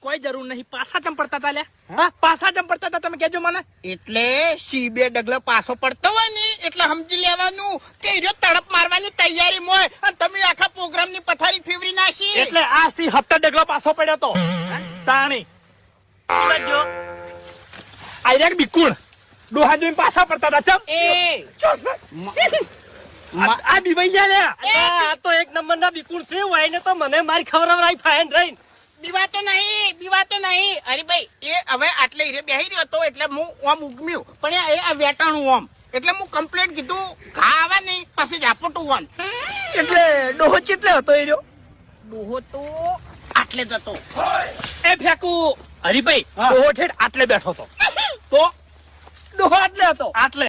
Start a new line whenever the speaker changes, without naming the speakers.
કોઈ જરૂર નહીં. પાછા ચમ પડતા હતા લ્યા? હા, પાછા ચમ પડતા હતા તમે કહેજો મને.
એટલે સીબે ડગલો પાછો પડતો હોય ને એટલે સમજી લેવાનું કે હીરો તડપ મારવાની તૈયારી હોય અને તમે આખા પ્રોગ્રામ ની પથારી ફેવરી નાખી.
એટલે આ સી હપ્તા ડગલો પાછો પડ્યો તો તાણી જો આયરેક બિકુણ ડોહા જોઈને પાછા પડતા હતા. ચમ આ બીવાઈ ગયા લ્યા.
આ તો એક નંબર ના બિકુળ છે હોય ને તો મને મારી ખવરાવરાઈ ફાઈન રહીન
બીવાતો નહીં. અરે ભાઈ એ હવે આટલે હીરે બેહી રહ્યો હતો એટલે હું ઓમ ઉગમ્યું પણ આ વેટાણું ઓમ એટલે હું કમ્પ્લેટ કીધું ઘા આવે નહીં પછી ઝાપટું વન.
એટલે ડોહો ચેટલે હતો એ રહ્યો?
ડોહો તો આટલે જ હતો.
એ ફેકુ હરીભાઈ ડોહો ઠેઠ આટલે બેઠો હતો તો ડોહો આટલે હતો. આટલે